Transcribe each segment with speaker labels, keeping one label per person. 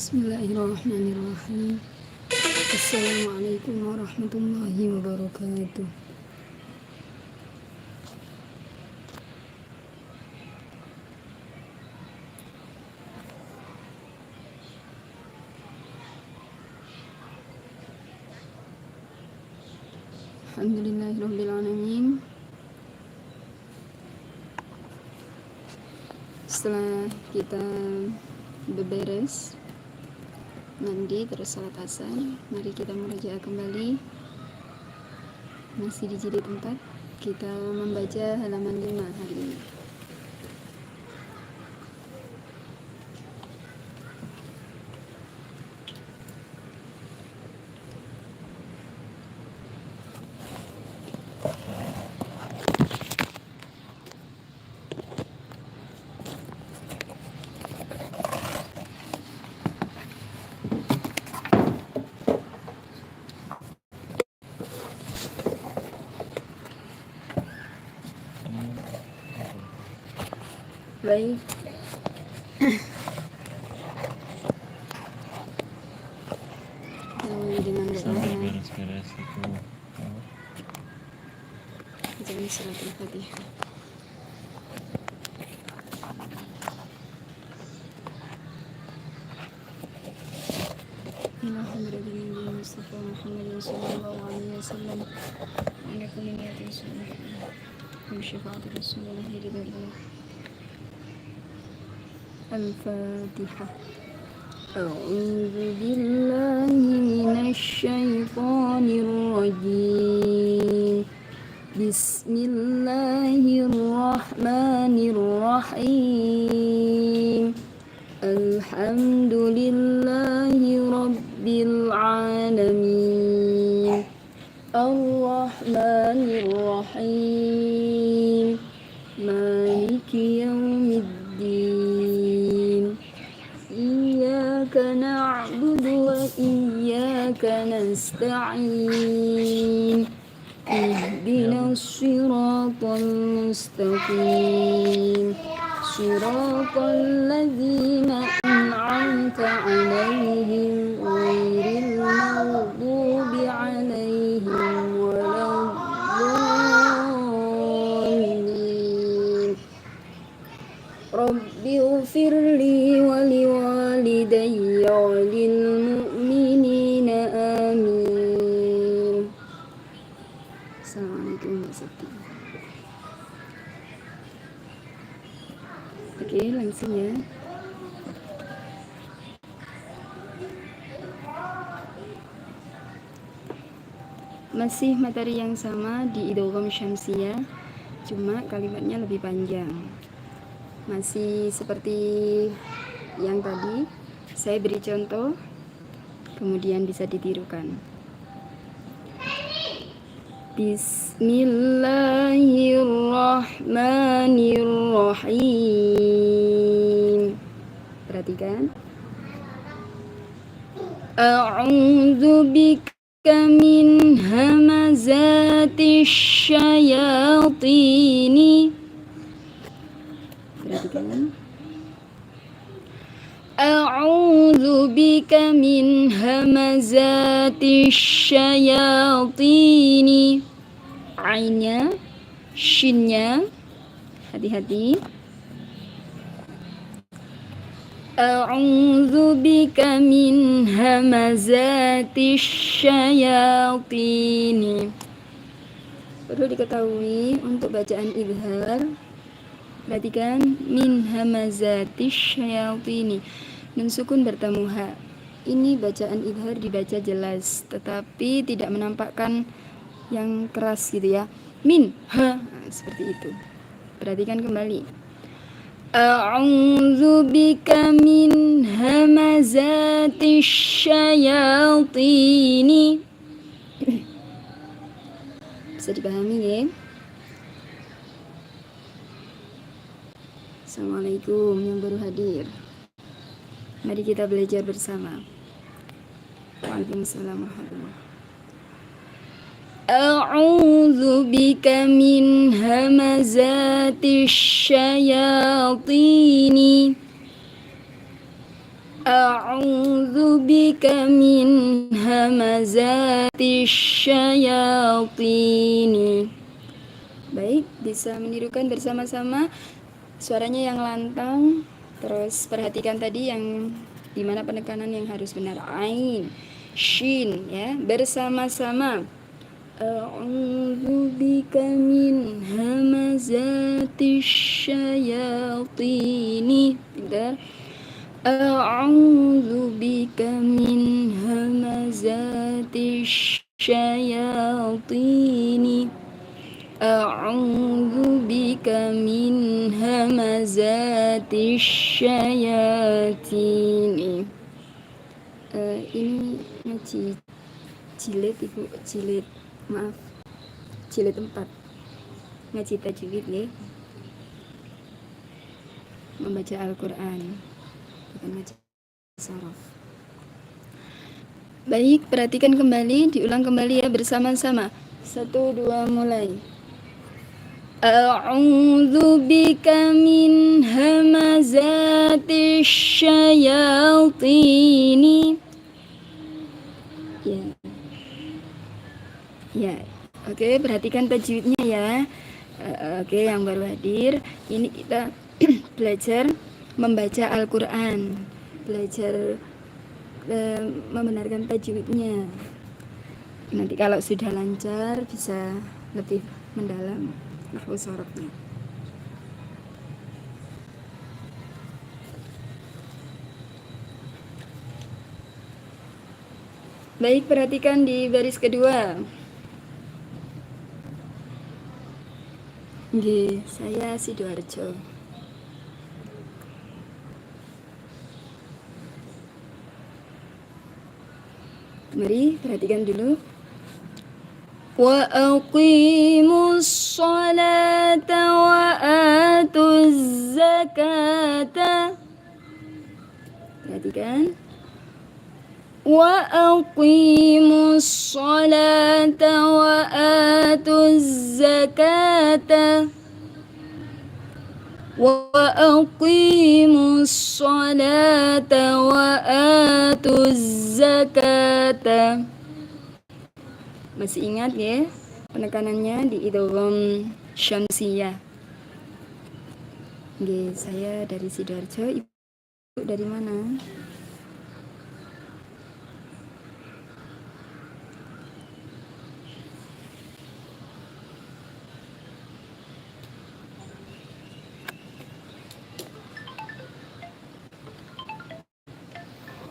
Speaker 1: Bismillahirrahmanirrahim. Assalamualaikum warahmatullahi wabarakatuh. Alhamdulillahirabbil alamin. Setelah kita beberes mandi terus salat asar, mari kita merajaah kembali. Masih di jilid 4, kita membaca halaman 5 hari ini. Baik. Dengan
Speaker 2: beres-beres itu
Speaker 1: jangan surat Al-Fatihah. Innahumma Mustafa Muhammadin sallallahu alaihi wasallam wa ala kulli niyatin salih wa syafa'ati rasulillah ridallah. Al-Fatihah. A'udzu billahi minasy syaithanir rajim. Bismillahirrahmanirrahim. Alhamdulillahi rabbil alamin. Ar-Rahmanir-Rahim. Maliki yaumiddin. Iyyaka na'budu wa iyyaka nasta'in. Ihdinas siratal mustaqim. Siratal ladzina an'amta 'alaihim ghairil maghdubi 'alaihim waladdallin. Rabbi ighfirli wa liwalidayya wa lil mu'minina amin. Assalamualaikum warahmatullahi. Oke, langsung ya. Masih materi yang sama di Idgham Syamsiyah, cuma kalimatnya lebih panjang. Masih seperti yang tadi, saya beri contoh, kemudian bisa ditirukan. Bismillahirrahmanirrahim. Perhatikan. A'udzu bika min hamazatis syayatini. Perhatikan. A'udzu bika min hamazatis syayatini. Ainnya, shinnya, hati-hati. A'udzu bika min hamazatis syayatini. Perlu diketahui untuk bacaan izhar, perhatikan min hamazatis syayatini. Nun sukun bertemu ha. Ini bacaan izhar dibaca jelas, tetapi tidak menampakkan yang keras gitu ya. Min ha, seperti itu. Perhatikan kembali. A'udzu bika min hamazatis syayatini. Bisa dipahami ya? Assalamualaikum yang baru hadir. Mari kita belajar bersama. Waalaikumsalam warahmatullahi wabarakatuh. A'udzu bika min hamazatis syayatini. A'udzu bika min hamazatis syayatin. Baik, bisa menirukan bersama-sama suaranya yang lantang. Terus perhatikan tadi yang dimana penekanan yang harus benar. Ain, shin, ya, bersama-sama. A'udzu bika min hamazatis syayatin. Pintar. A'udzu bika min hamazatis syayatin. A'udzu bika min hamazatis syayatin. Ini ngaji jilid Ibu, jilid, maaf, jilid 4. Ngaji tajwid ya. Membaca Al-Qur'an, bukan ngaji sharaf. Baik, perhatikan kembali, diulang kembali ya bersama-sama. 1, 2, mulai. A'udzu bika min hamazatis syayatin. Ya. Ya. Oke, perhatikan tajwidnya ya. Oke, yang baru hadir, ini kita belajar membaca Al-Qur'an. Belajar membenarkan tajwidnya. Nanti kalau sudah lancar bisa lebih mendalam nahwu sharafnya. Baik, perhatikan di baris kedua. Nggih, saya Sidoarjo. Mari perhatikan dulu. Wa aqimus sholata wa atuz zakata. Perhatikan. Wa aqimus sholata wa atuz zakata. Wa aqimus sholata wa atuz zakata. Masih ingat ya penekanannya di idgham syamsiyah. Oke, saya dari Sidoarjo. Ibu dari mana?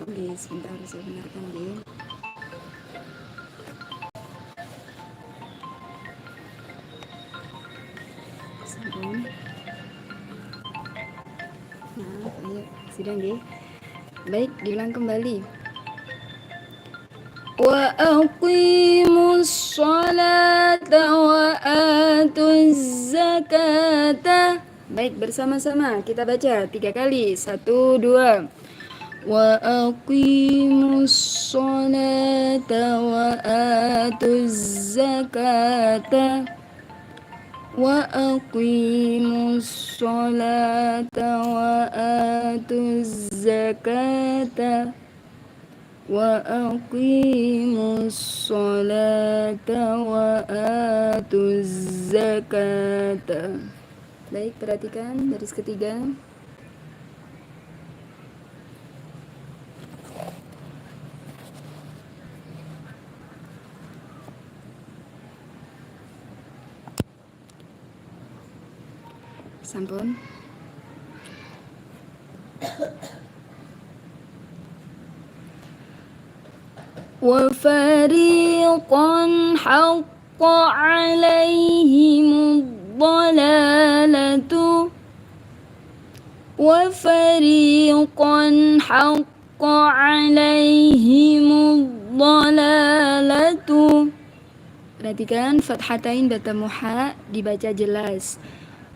Speaker 1: Oke, sebentar saya benarkan ya. Nah, ayo, sidang ya. Baik, diulang kembali. Wa aqimus sholata wa atuz zakata. Baik, bersama-sama kita baca 3 kali. 1, 2. Wa aqimus sholata wa atuz zakata. Wa aqimus sholata wa atuz zakata. Wa aqimus sholata wa atuz zakata. Baik, perhatikan baris ketiga. Sampun. Wa fariqan haqqa alaihimud dhalalatu. Wa fariqan haqqa alaihimud dhalalatu. Perhatikan fathatain bertemu ha dibaca jelas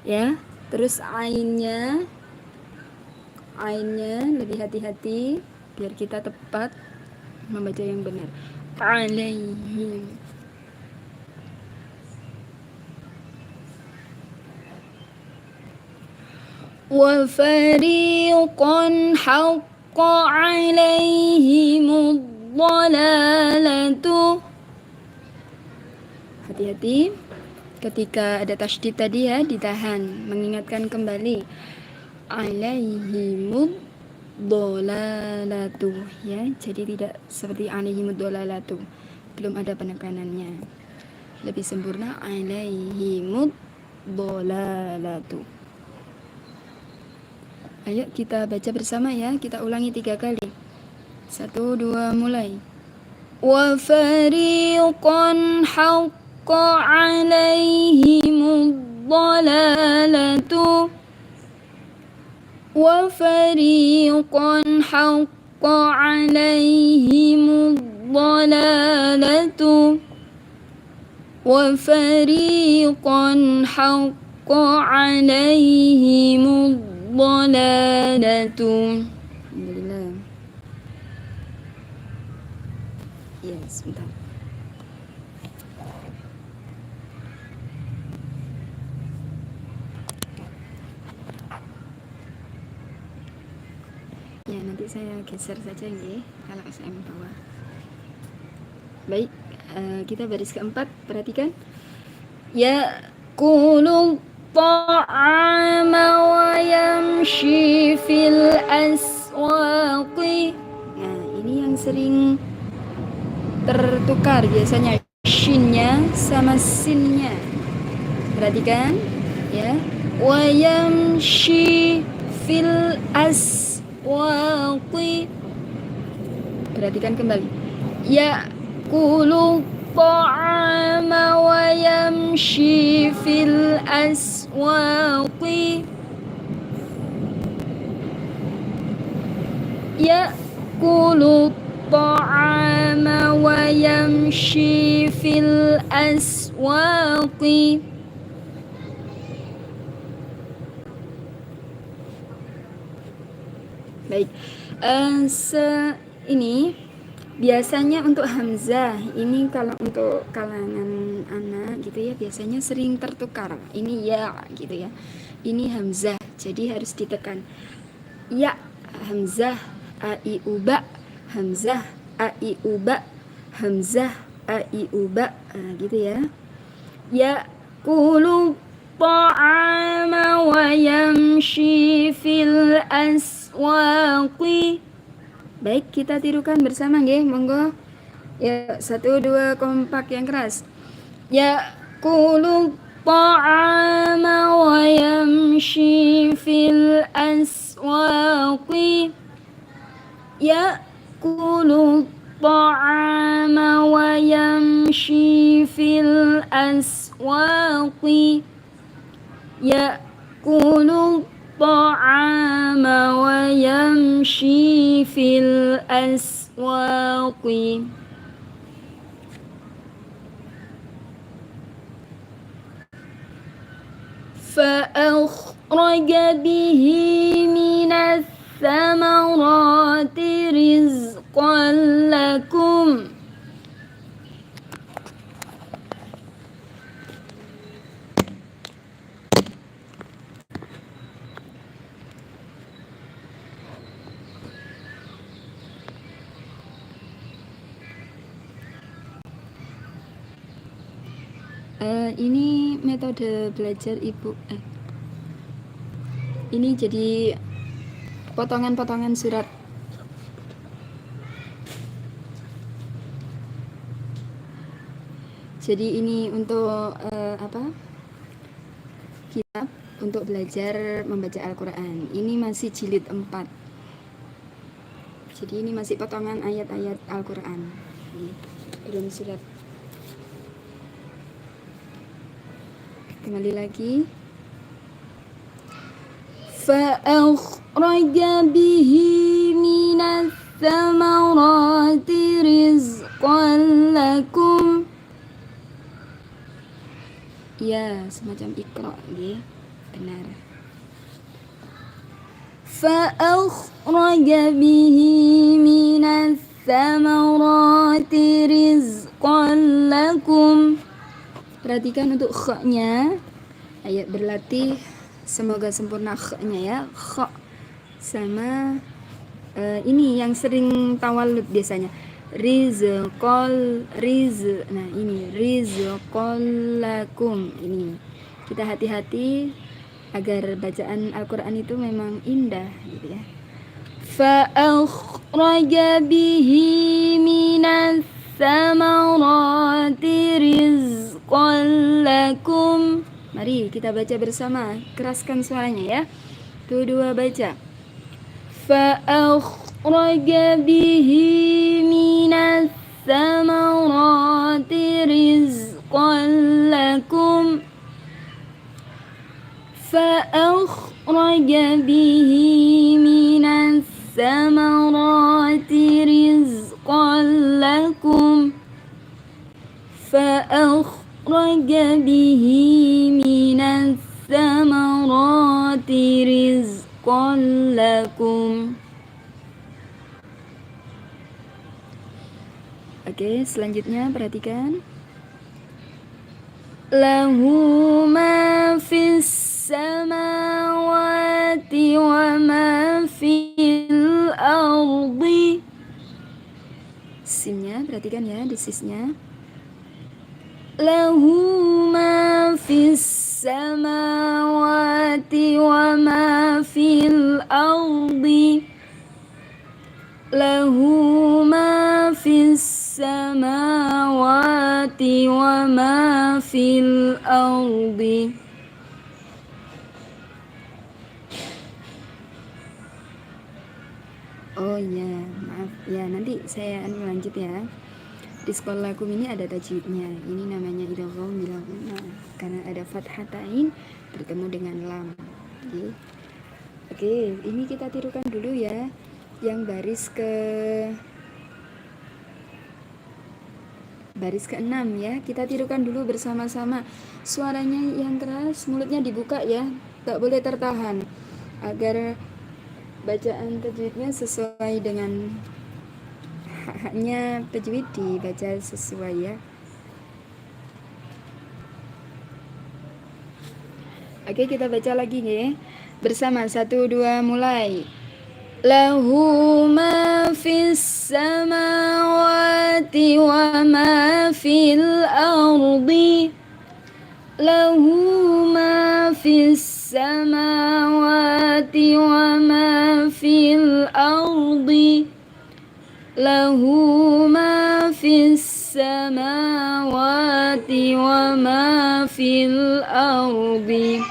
Speaker 1: ya. Terus ainnya lebih hati-hati biar kita tepat membaca yang benar. Alaihim. Wa fariqan haqqa alaihimud dhalalatu. Hati-hati ketika ada tasydid tadi ya, ditahan, mengingatkan kembali alaihimud dhalalatu ya, jadi tidak seperti alaihimud dhalalatu, belum ada penekanannya, lebih sempurna alaihimud dhalalatu. Ayo kita baca bersama ya, kita ulangi 3 kali. 1, 2, mulai. Wa fariqan haqqa alaihimud dhalalatu. Wa fariqan haqqa alaihimud dhalalatu. Wa fariqan haqqa alaihimud dhalalatu. Alhamdulillah. Ya, sebentar. Ya, nanti saya geser saja ya, kalau SM bawah. Baik, kita baris keempat, perhatikan. Ya qulu ta'ama wa yamshi fil aswaqi. Nah, ini yang sering tertukar biasanya shinnya sama sinnya. Perhatikan ya. Wa yamshi fil aswaqi. Perhatikan kembali. Ya qulu ta'ama wa yamshi fil aswaqi. Ya'kulu ta'ama wa yamshi fil aswaqi. Baik, ini biasanya untuk hamzah, ini kalau untuk kalangan anak gitu ya, biasanya sering tertukar. Ini ya gitu ya, ini hamzah, jadi harus ditekan. Ya, hamzah, a i u ba, hamzah, a i u ba, hamzah, a i u ba, nah, gitu ya. Ya qulu ta'ama wa yamshi fil aswaqi. Baik, kita tirukan bersama nggih, monggo. Ya, 1, 2, kompak yang keras. Ya qulu ta'ama wa yamshi fil aswaqi. Ya qulu ta'ama wa yamshi fil aswaqi. Ya qulu ta'ama wa yamshi fil aswaqi. فأخرج به من الثمرات رزقا لكم. Ini metode belajar ibu. Ini jadi potongan-potongan surat. Jadi ini untuk kitab untuk belajar membaca Al-Quran. Ini masih jilid 4. Jadi ini masih potongan ayat-ayat Al-Quran. Belum surat. Kembali lagi. فأخرج به من الثمرات رزقا لكم. Ya, semacam ikra, ya. Benar. فأخرج به من الثمرات رزقا لكم. Perhatikan untuk kha-nya. Ayat berlatih. Semoga sempurna kha-nya ya. Kha sama Ini yang sering tawalud biasanya. Nah ini rizqol lakum. Ini kita hati-hati agar bacaan Al-Quran itu memang indah gitu ya. Fa'akhraja bihi minas samarati rizqan lakum. Mari kita baca bersama, keraskan suaranya ya. Tuh dua baca. Fa'akhraja bihi minas samarati rizqan lakum. فأخرج به من الثمرات رزقا لكم فأخرج به من الثمرات رزقا لكم. Oke, selanjutnya perhatikan. Lahu ma fis samawati wa ma fil ardi. Sinnya perhatikan ya, desisnya. Lahu ma fis samawati wa ma fil ardi. Lahu ma fis samawati wa ma fil ardi. Oh ya, maaf ya, nanti saya lanjut ya. Di sekolahku ini ada tajwidnya. Ini namanya idgham bil ghammah karena ada fathatain bertemu dengan lam. Oke, ini kita tirukan dulu ya. Yang baris ke-6 ya. Kita tirukan dulu bersama-sama. Suaranya yang keras, mulutnya dibuka ya. Tak boleh tertahan agar bacaan tajwidnya sesuai dengan haknya tajwid, dibaca sesuai ya. Oke, kita baca lagi ya. Bersama 1 2 mulai. Lahu ma fis samawati wa ma fil ardi. Lahu ma fis samawati wa ma fil ardi. Lahu ma fis samawati wa ma fil ardi.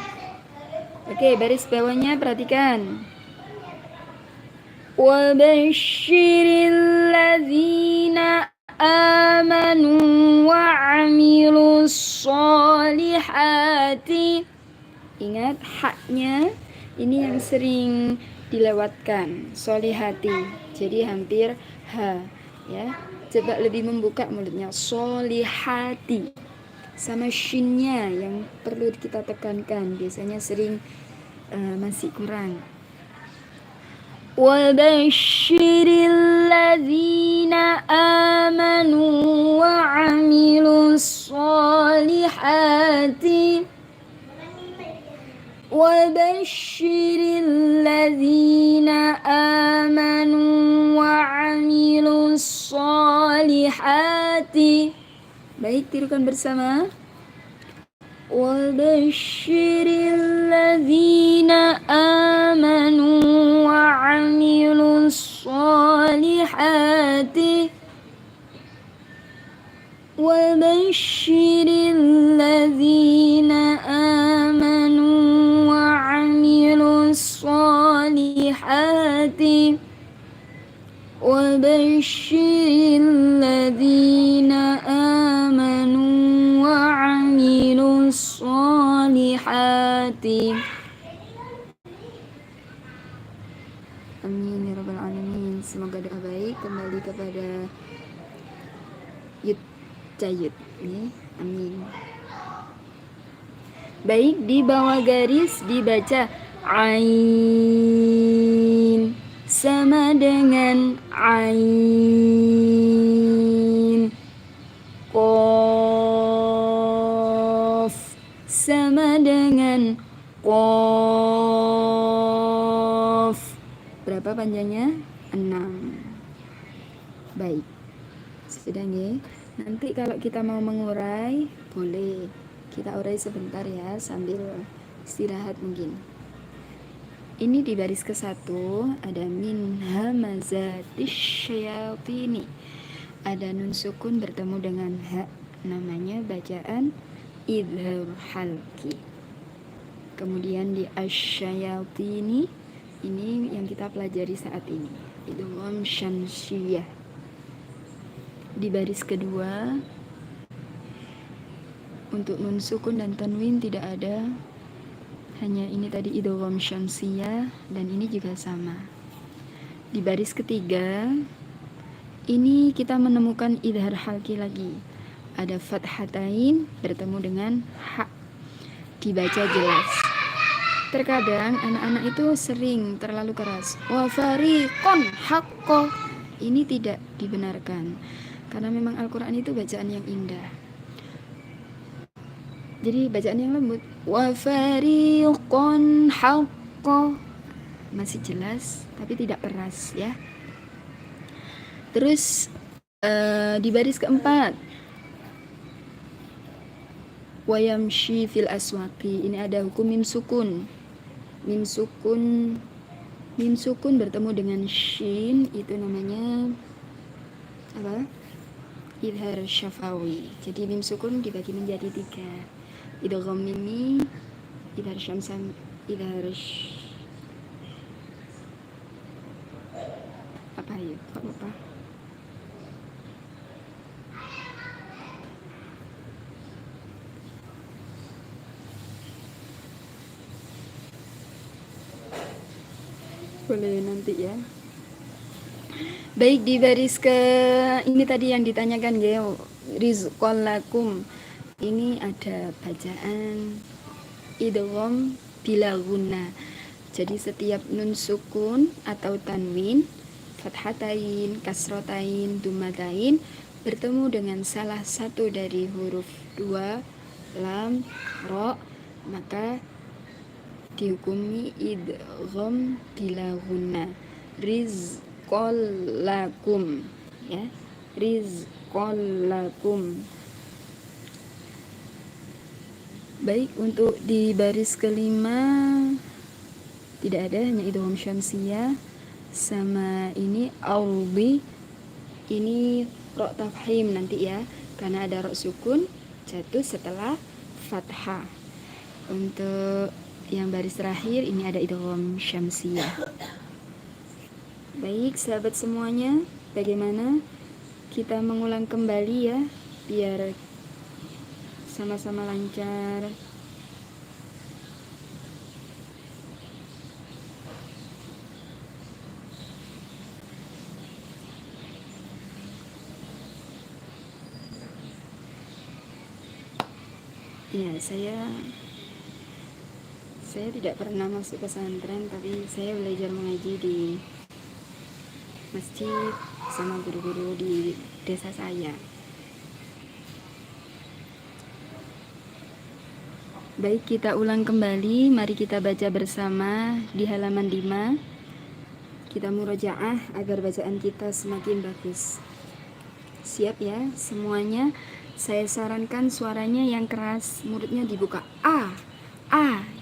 Speaker 1: Oke, baris bawahnya perhatikan. Wa basyiril ladzina amanu wa 'amilus sholihati. Ingat haknya ini yang sering dilewatkan, sholihati. Jadi hampir ha ya. Coba lebih membuka mulutnya, sholihati. Sama shinnya yang perlu kita tekankan, biasanya sering masih kurang. Wa basyiril ladzina amanu wa 'amilus sholihati. Wa basyiril ladzina amanu wa 'amilus sholihati. Baik, tirukan bersama. Wa basyiril ladzina amanu wa 'amilus sholihati. Wa basyiril ladzina amanu wa 'amilus sholihati. Wa basyiril ladzina amanu wa 'amilus sholihati. Amin ya rabbal alamin. Semoga doa baik kembali kepada Yud Jayud ya. Amin. Baik, di bawah garis dibaca ain sama dengan ain. Qaf sama dengan qaf. Berapa panjangnya? Baik, sudah nggih. Nanti kalau kita mau mengurai, boleh kita urai sebentar ya sambil istirahat mungkin. Ini di baris ke-1 ada min hamazatis syayatini. Ada nun sukun bertemu dengan ha, namanya bacaan idhar halki. Kemudian di asyayatini, ini yang kita pelajari saat ini, idgham syamsiyah. Di baris kedua untuk nun sukun dan tanwin tidak ada, hanya ini tadi idgham syamsiyah, dan ini juga sama. Di baris ketiga ini kita menemukan idhar halki lagi, ada fathatain bertemu dengan ha, dibaca jelas. Terkadang anak-anak itu sering terlalu keras, wa fariqon haqqo, ini tidak dibenarkan karena memang Al-Quran itu bacaan yang indah. Jadi bacaan yang lembut, wa fariqon haqqo, masih jelas tapi tidak keras ya. Terus di baris keempat wa yamshi fil aswaqi, ini ada hukum mim sukun. Mim sukun bertemu dengan shin, itu namanya apa? Idhar syafawi. Jadi mim sukun dibagi menjadi 3. Idgham mimi, idhar syamsam, apa ya? Kok lupa? Boleh nanti ya. Baik, di baris ke ini tadi yang ditanyakan ya, rizqan lakum. Ini ada bacaan idgham bila gunna. Jadi setiap nun sukun atau tanwin, fathatain, kasrotain, dumatain bertemu dengan salah satu dari huruf 2, lam, ro, maka dihukumi idgham bila gunna. Rizqan lakum ya, rizqan lakum. Baik, untuk di baris kelima tidak ada, hanya idgham syamsiyah. Sama ini audi, ini ro tafhim nanti ya, karena ada ro sukun jatuh setelah fathah. Untuk yang baris terakhir ini ada idgham syamsiyah. Baik sahabat semuanya, bagaimana kita mengulang kembali ya biar sama-sama lancar. Ya, saya tidak pernah masuk pesantren, tapi saya belajar mengaji di masjid sama guru-guru di desa saya. Baik, kita ulang kembali. Mari kita baca bersama di halaman 5. Kita murojaah agar bacaan kita semakin bagus. Siap ya semuanya? Saya sarankan suaranya yang keras, mulutnya dibuka.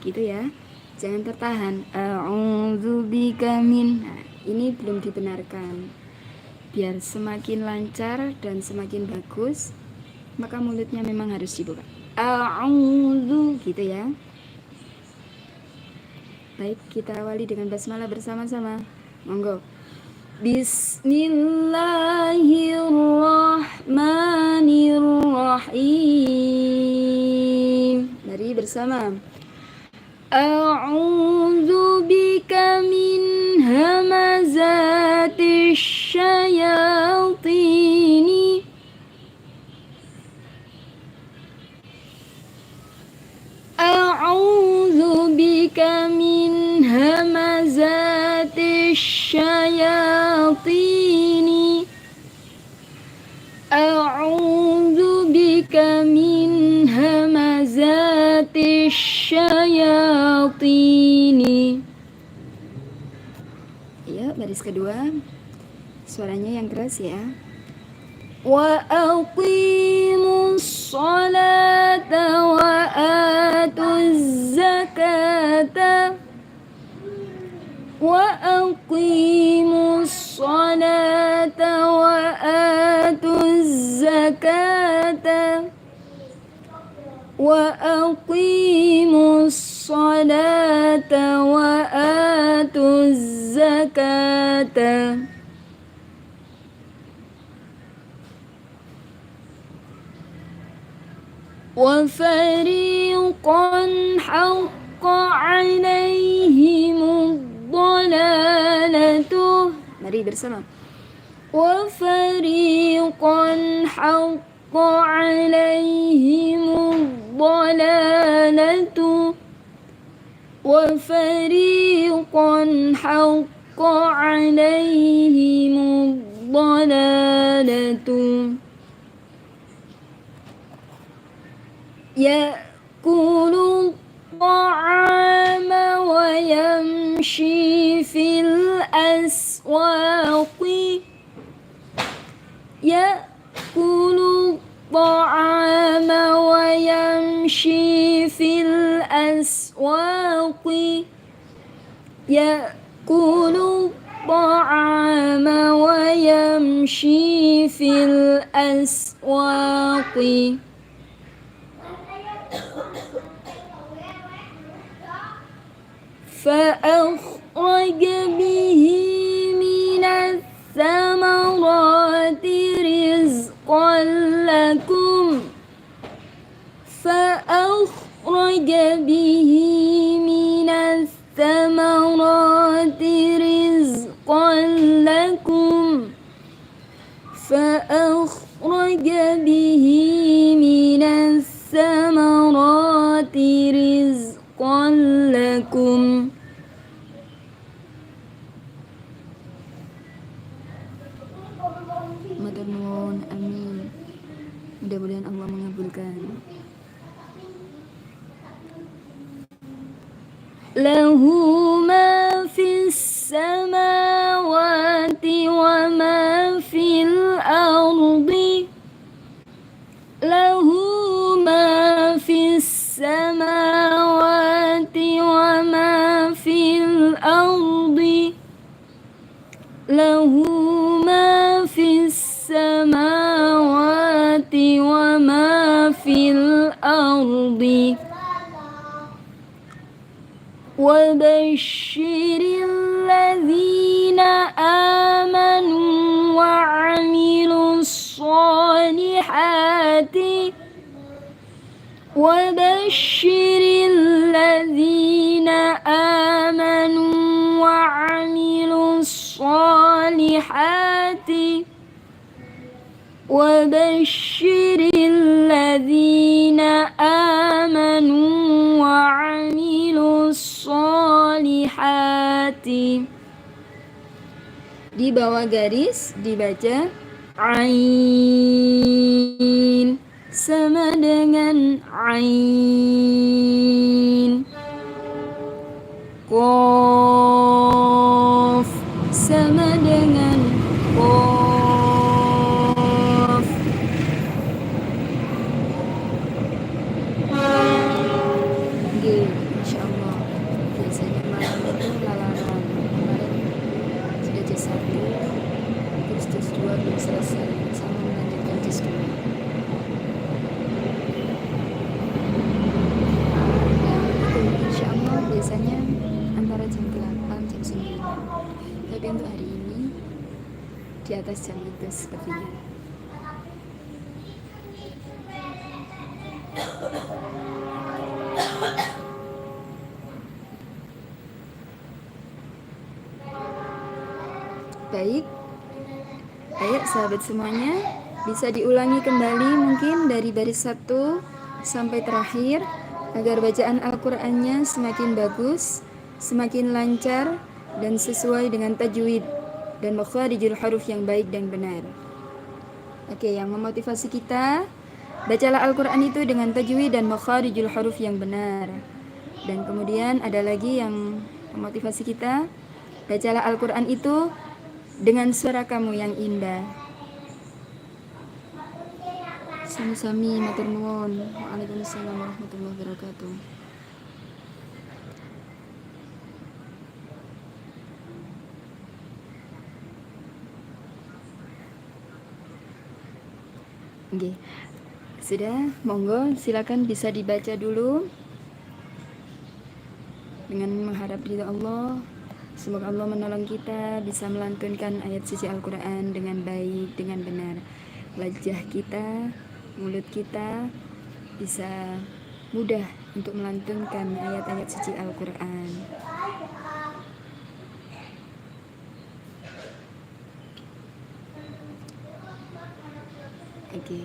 Speaker 1: Gitu ya. Jangan tertahan. A'udzubika min. Nah, ini belum dibenarkan. Biar semakin lancar dan semakin bagus, maka mulutnya memang harus dibuka. A'udzu, gitu ya. Baik, kita awali dengan basmalah bersama-sama. Monggo. Bismillahirrahmanirrahim. Mari bersama. A'udzu bika min hamazatis syayatini. A'udzu bika min hamazatis syayatini. A'udzu bika min hamazatis syayatini. Ya, baris kedua. Suaranya yang keras ya. Wa aqimus sholata wa atuz zakata. Wa aqimus sholata wa atuz zakata. Wa aqimus sholata wa atuz zakata. Wa fariqan haqqa alaihimud dhalalatu. Mari bersama. Wa fariqan haqqa alaihimud dhalalatu. Wa fariqan haqqa alaihimud dhalalatu. Ya'kulu ta'ama wa yamshi fil aswaqi. Ya'kulu ta'ama wa yamshi fil aswaqi. Ya'kulu ta'ama wa yamshi fil aswaqi. فأخرج به من الثمرات رزقا لكم. فأخرج به من الثمرات رزقا لكم. فأخرج به من الثمرات رزقا لكم. Matur nuwun, amin. Mudah-mudahan Allah mengabulkan. Lahu ma fis samawati wa ma fil ardi. Lahu ma fis samawati wa ma fil ardi. Lahu ma fis samawati wa ma fil ardi. Wa basyiril ladzina amanu wa 'amilus sholihati. Wa basyiril ladzina amanu wa 'amilus sholihati. Wa basyiril ladzina amanu wa 'amilus sholihati. Di bawah garis dibaca ain sama dengan ain. Qaf sama dengan qaf. Oke, insyaallah. Biasanya malam itu lalaran. Kemarin sudah juz 1, terus juz 2 belum selesai. Sama melanjutkan juz 2. Insyaallah biasanya antara jam 8 jam 9. Tapi untuk hari ini di atas jam itu sepertinya. Baik. Ayo sahabat semuanya, bisa diulangi kembali mungkin dari baris 1 sampai terakhir agar bacaan Al-Qur'annya semakin bagus, semakin lancar dan sesuai dengan tajwid dan makharijul huruf yang baik dan benar. Oke, yang memotivasi kita, bacalah Al-Qur'an itu dengan tajwid dan makharijul huruf yang benar. Dan kemudian ada lagi yang memotivasi kita, bacalah Al-Qur'an itu dengan suara kamu yang indah. Sami-sami matur nuwun. Waalaikumsalam warahmatullahi wabarakatuh. Oke. Sudah, monggo silakan bisa dibaca dulu dengan mengharap ridha Allah. Semoga Allah menolong kita bisa melantunkan ayat suci Al-Quran dengan baik, dengan benar. Wajah kita, mulut kita bisa mudah untuk melantunkan ayat-ayat suci Al-Quran. Oke.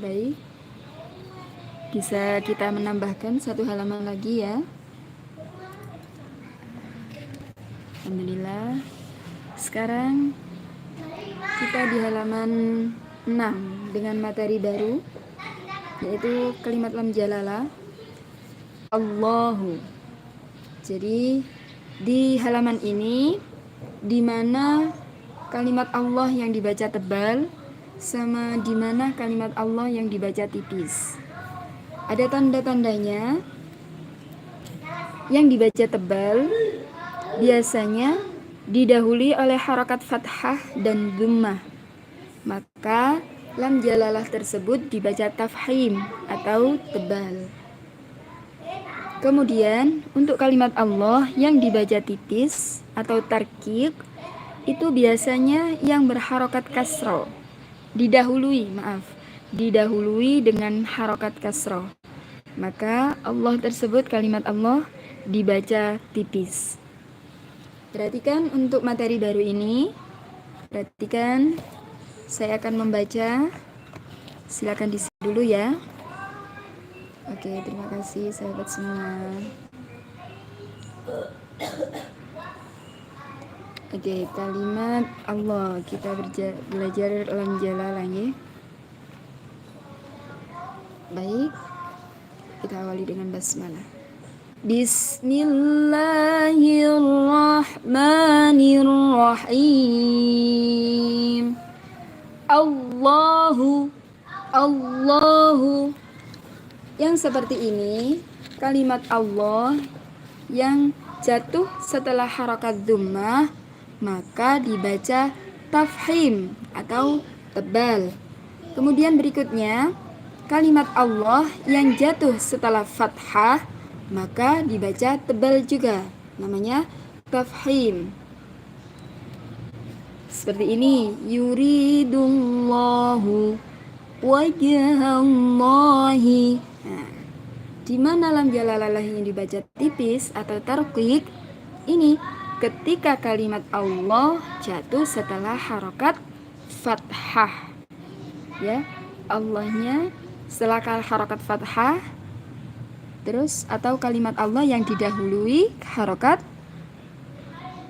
Speaker 1: Baik, bisa kita menambahkan satu halaman lagi ya. Alhamdulillah. Sekarang kita di halaman 6 dengan materi baru, yaitu kalimat lam jalalah Allahu. Jadi di halaman ini di mana kalimat Allah yang dibaca tebal sama di mana kalimat Allah yang dibaca tipis. Ada tanda-tandanya. Yang dibaca tebal biasanya didahului oleh harakat fathah dan dhammah. Maka lam jalalah tersebut dibaca tafhim atau tebal. Kemudian untuk kalimat Allah yang dibaca tipis atau tarqiq itu biasanya yang berharokat kasroh. Didahului dengan harokat kasroh. Maka Allah tersebut, kalimat Allah dibaca tipis. Perhatikan untuk materi baru ini. Perhatikan, saya akan membaca. Silakan di sini dulu ya. Oke, terima kasih sahabat semua. Oke, kalimat Allah kita belajar lam jalalah ya. Baik, kita awali dengan basmalah. Bismillahirrahmanirrahim. Allahu. Yang seperti ini, kalimat Allah yang jatuh setelah harakat dhammah maka dibaca tafhim atau tebal. Kemudian berikutnya kalimat Allah yang jatuh setelah fathah maka dibaca tebal juga, namanya tafhim. Seperti ini, yuridullahu wajhallahi. Nah, di mana lam jalalah yang dibaca tipis atau tarqiq ini ketika kalimat Allah jatuh setelah harokat fathah. Ya, Allahnya setelah harokat fathah, terus atau kalimat Allah yang didahului harokat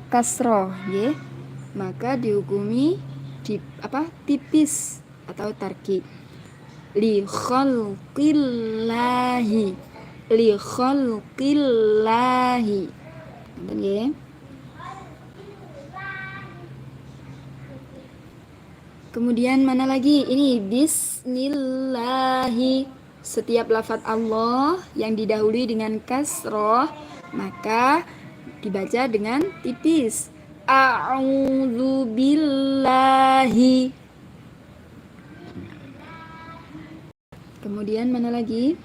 Speaker 1: kasroh, ya, maka dihukumi tipis atau tarqiq. Li khalqillahi. Nonton ya. Kemudian mana lagi? Ini bismillahi. Setiap lafaz Allah yang didahului dengan kasroh maka dibaca dengan tipis. A'udzu billahi. Kemudian mana lagi?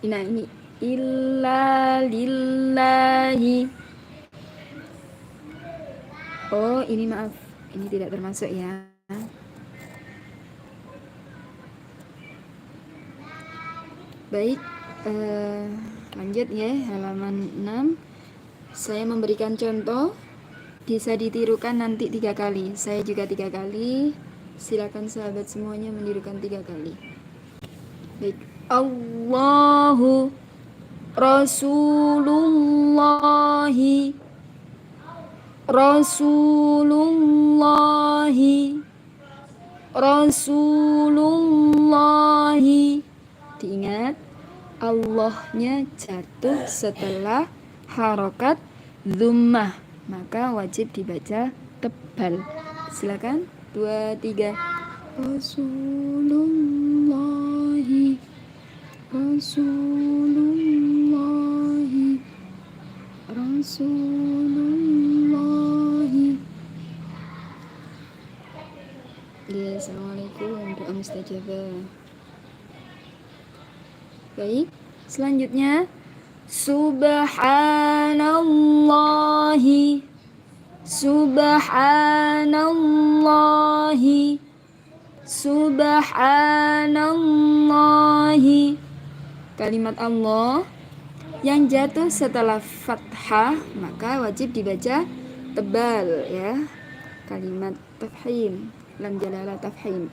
Speaker 1: Nah ini illa lillahi. Oh ini maaf, ini tidak termasuk ya. Baik, lanjut ya, halaman 6. Saya memberikan contoh, bisa ditirukan nanti 3 kali. Saya juga 3 kali. Silakan sahabat semuanya menirukan 3 kali. Baik, Allahu. Rasulullahi, Rasulullahi, Rasulullahi. Diingat, Allahnya jatuh setelah harokat dhammah, maka wajib dibaca tebal. Silakan 2, 3. Rasulullahi, Rasulullahi, Rasulullahi. Ya, assalamualaikum, doa mustajabah. Baik, selanjutnya Subhanallahi, Subhanallahi, Subhanallahi. Kalimat Allah yang jatuh setelah fathah maka wajib dibaca tebal ya. Kalimat tafhim, lam jalalah tafhim.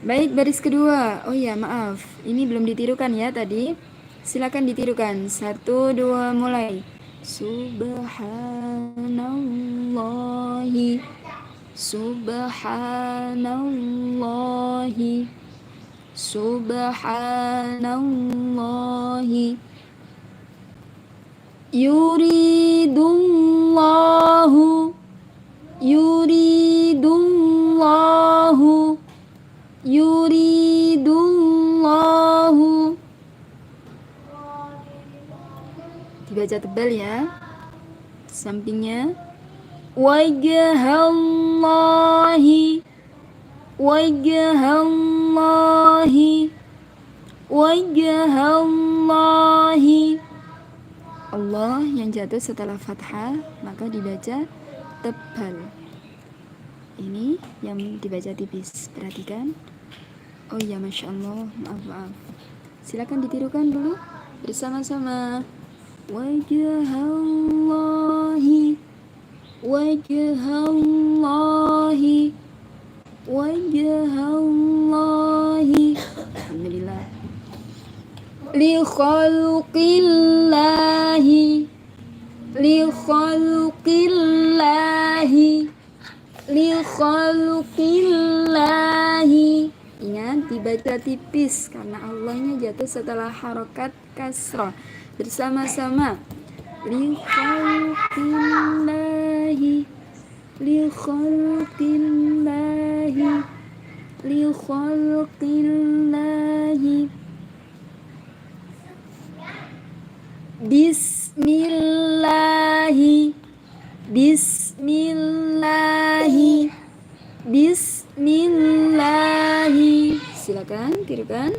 Speaker 1: Baik, baris kedua. Oh ya, maaf, ini belum ditirukan ya tadi. Silakan ditirukan. 1, 2, mulai. Subhanallahi, Subhanallahi, Subhanallahi. Yuridullahu, Yuridullahu, Yuridullahu. Dibaca tebal ya. Sampingnya wajhallahi, wajhallahi, wajhallahi. Allah yang jatuh setelah fathah maka dibaca tebal. Ini yang dibaca tipis, perhatikan. Oh ya, Masya Allah, maaf. Silakan ditirukan dulu bersama-sama. Wajhallahi, wajhallahi, wajhallahi. Alhamdulillah. Li khalqillahi, li khalqillahi, li khalqillahi. Ingat dibaca tipis karena Allahnya jatuh setelah harokat kasrah. Bersama-sama. Li khalqillahi, li khalqillahi, li khalqillahi. Bismillahi, Bismillahi, Bismillahi. Silakan tirukan.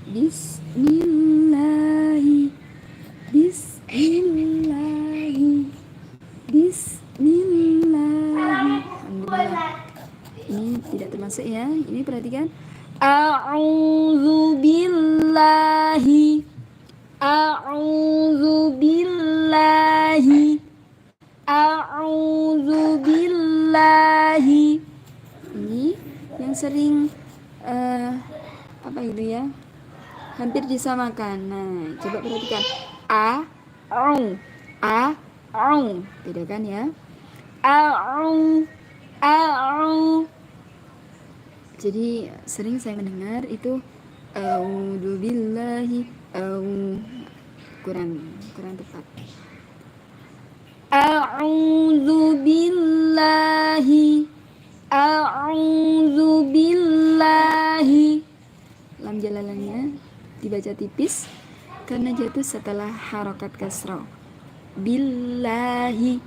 Speaker 1: Bismillahi, Bismillahi, Bismillahi. Alhamdulillah. Ini tidak termasuk ya. Ini perhatikan. A'udzu billahi, a'udzu billahi, a'udzu billahi. Ini yang sering apa itu ya? Hampir disamakan. Nah, coba perhatikan. A'u, bedakan ya. A'u, a'u. Jadi sering saya mendengar itu a'udzu billahi, kurang tepat. A'udzu billahi, a'udzu billahi. Lam jalalannya dibaca tipis karena jatuh setelah harokat kasrah. Billahi,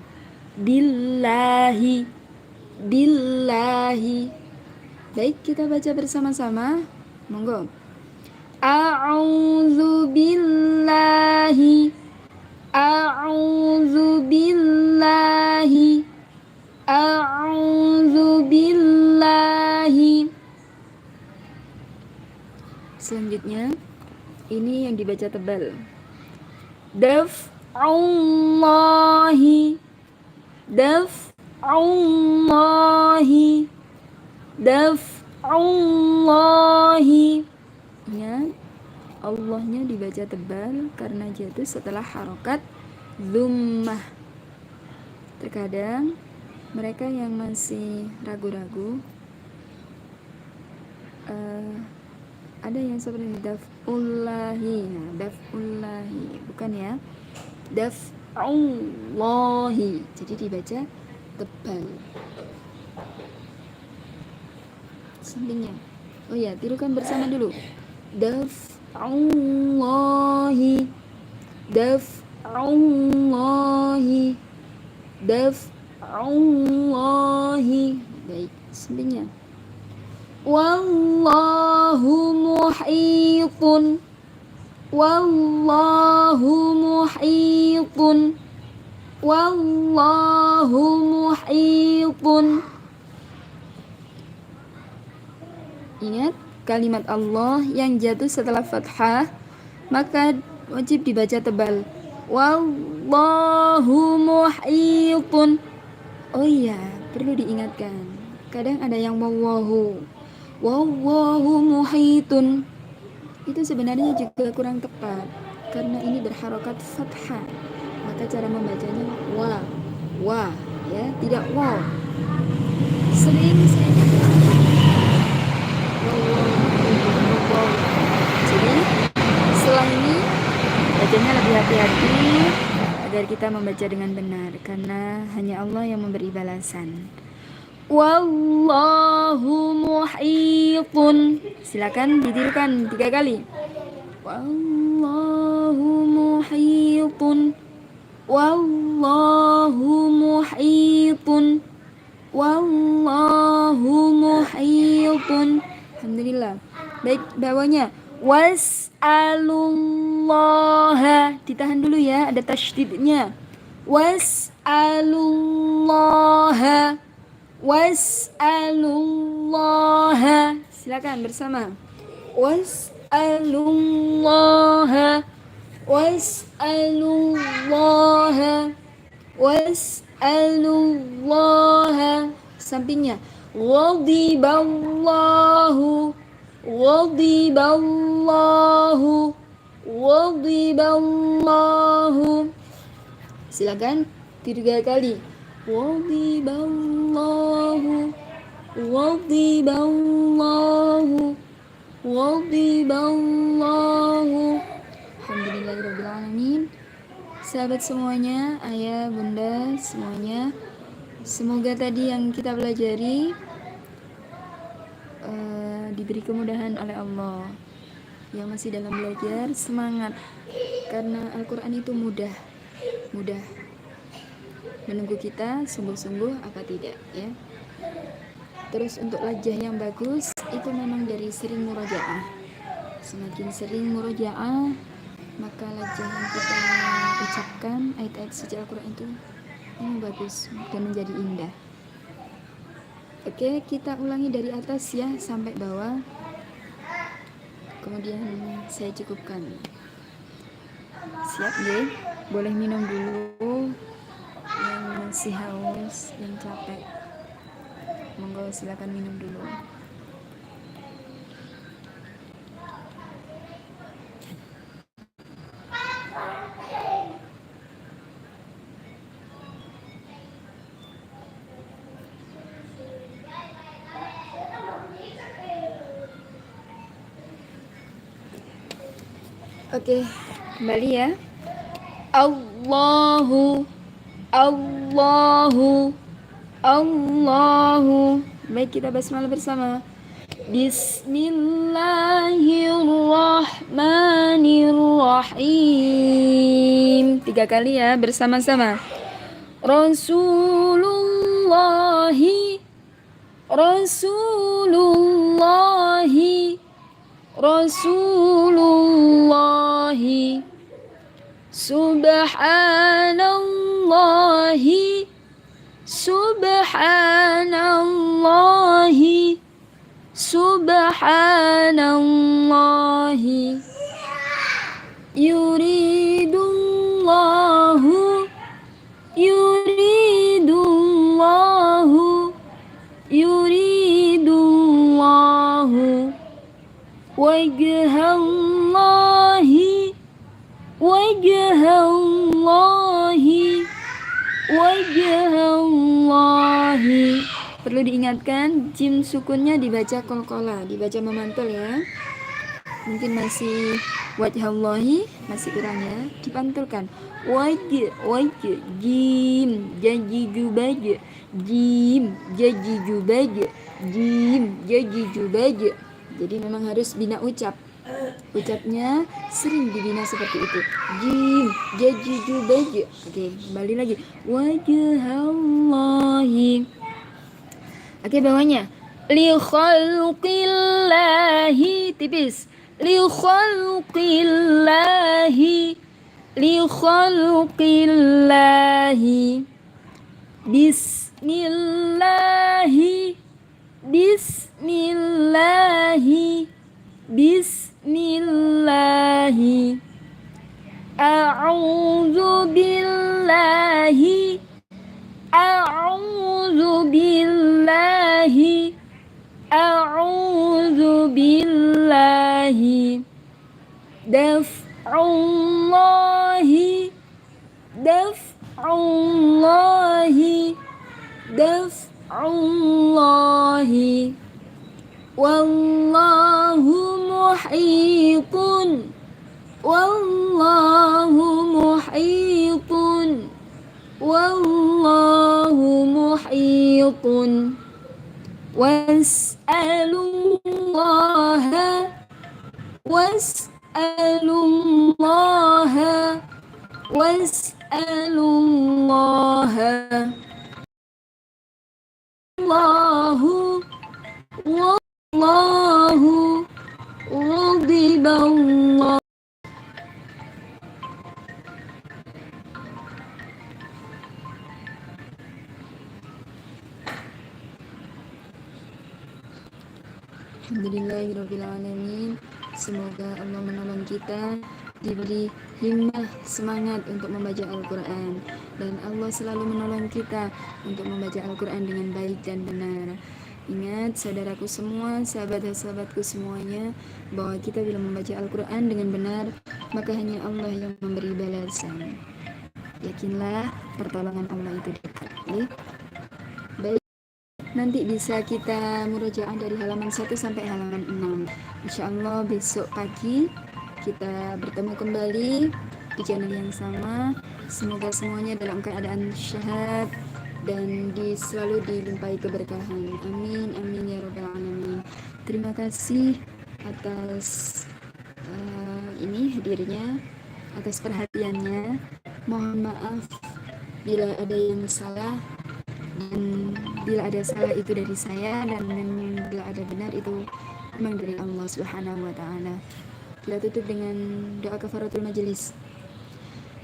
Speaker 1: billahi, billahi. Baik, kita baca bersama-sama. Monggo. A'udzu billahi, a'udzu billahi, a'udzu billahi. Selanjutnya ini yang dibaca tebal. Daf'ullahi, daf'ullahi, daf'ullahi. Ya. Allahnya dibaca tebal karena jatuh setelah harokat dhummah. Terkadang mereka yang masih ragu-ragu, ada yang seperti daf'ullahi. Nah, daf'ullahi bukan ya, daf'ullahi, jadi dibaca tebal sampingnya. Oh ya, tirukan bersama dulu. Daf'ullahi, daf'ullahi, daf'ullahi. Baik, sampingnya. Wallahu muhitun, wallahu muhitun, wallahu muhitun. Ingat, kalimat Allah yang jatuh setelah fathah maka wajib dibaca tebal. Wallahu muhitun. Oh iya, perlu diingatkan, kadang ada yang wallahu muhitun. Itu sebenarnya juga kurang tepat karena ini berharokat fathah, maka cara membacanya wa ya, tidak wa. Sering saya jadi setelah ini bacanya lebih hati-hati agar kita membaca dengan benar, karena hanya Allah yang memberi balasan. Wallahu muhitun. Silakan ditirukan 3 kali. Wallahu muhitun, wallahu muhitun, wallahu muhitun. Alhamdulillah. Baik, bawahnya was'alullaha, ditahan dulu ya, ada tasydidnya. Was'alullaha, was'alullaha. Silakan bersama. Was'alullaha, was'alullaha, was'alullaha. Sampingnya. Ghadiballahu, ghadiballahu, ghadiballahu. Silakan 3 kali. Ghadiballahu, ghadiballahu, ghadiballahu. Alhamdulillahirabbil alamin. Sahabat semuanya, ayah, bunda semuanya, semoga tadi yang kita pelajari diberi kemudahan oleh Allah. Yang masih dalam belajar, semangat, karena Al-Quran itu mudah menunggu kita sungguh-sungguh apa tidak ya. Terus untuk lajah yang bagus itu memang dari sering murojaah. Semakin sering murojaah, maka lajah yang kita ucapkan ayat-ayat suci Al-Quran itu memang bagus dan menjadi indah. Oke, kita ulangi dari atas ya sampai bawah. Kemudian saya cukupkan. Siap ya? Boleh minum dulu. Yang masih haus, yang capek, monggo silakan minum dulu. Oke, kembali ya. Allahu, Allahu, Allahu. Baik, kita basmalah bersama. Bismillahirrahmanirrahim. 3 kali ya, bersama-sama. Rasulullahi, Rasulullahi, Rasulullahi. Subhanallahi, Subhanallahi, Subhanallahi. Yuridullahu, Yuridullahu, Yuridullahu wajhallahu wajhallahi, wajhallahi. Perlu diingatkan jim sukunnya dibaca qalqalah, dibaca memantul ya. Mungkin masih wajhallahi masih kurang ya, dipantulkan. Wajh, jim, jajijubaj, jim, jajijubaj, jim, jajijubaj. Jadi memang harus bina ucap. Ucapnya sering dibina seperti itu. Jim, jajijubaj. Oke, kembali lagi. Wajhallahi. Oke, bawahnya. Li khalqillahi, tipis. Li khalqillahi, li khalqillahi. Bismillahi, bismillahi, bismillahi. A'udzu billahi, a'udzu billahi, a'udzu billahi. Daf'ullahi, daf'ullahi, daf'ullahi. Wallahu muhitun, wallahu muhitun, wallahu muhitun. Was'alullaha, was'alullaha, was'alullaha. Wallahu, wallahu, ghadiballah. Alhamdulillahirrahmanirrahim. Semoga Allah menolong kita, diberi himmah, semangat untuk membaca Al-Quran, dan Allah selalu menolong kita untuk membaca Al-Quran dengan baik dan benar. Ingat saudaraku semua, sahabat dan sahabatku semuanya, bahwa kita bila membaca Al-Quran dengan benar, maka hanya Allah yang memberi balasan. Yakinlah pertolongan Allah itu dekat. Baik, nanti bisa kita murojaah dari halaman 1 sampai halaman 6. Insyaallah besok pagi kita bertemu kembali di channel yang sama. Semoga semuanya dalam keadaan sehat dan selalu dilimpahi keberkahan. Amin, amin ya rabbal alamin. Terima kasih atas hadirnya, atas perhatiannya. Mohon maaf bila ada yang salah, dan bila ada salah itu dari saya, dan bila ada benar itu memang dari Allah Subhanahu wa taala. Kita tutup dengan doa kafaratul majelis.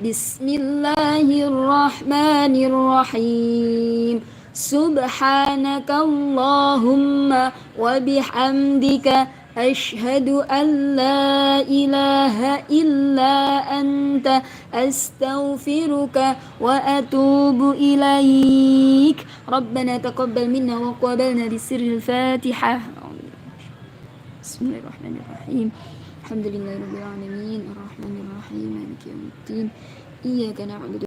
Speaker 1: Bismillahirrahmanirrahim. Subhanakallahumma wa bihamdika asyhadu an la ilaha illa anta astaghfiruka wa atubu ilaik. Rabbana taqabbal minna wa qabalna bisirril Fatihah. Bismillahirrahmanirrahim. Alhamdulillahirabbil alamin, arrahmanirrahim, maliki yaumiddin. Iyyaka na'budu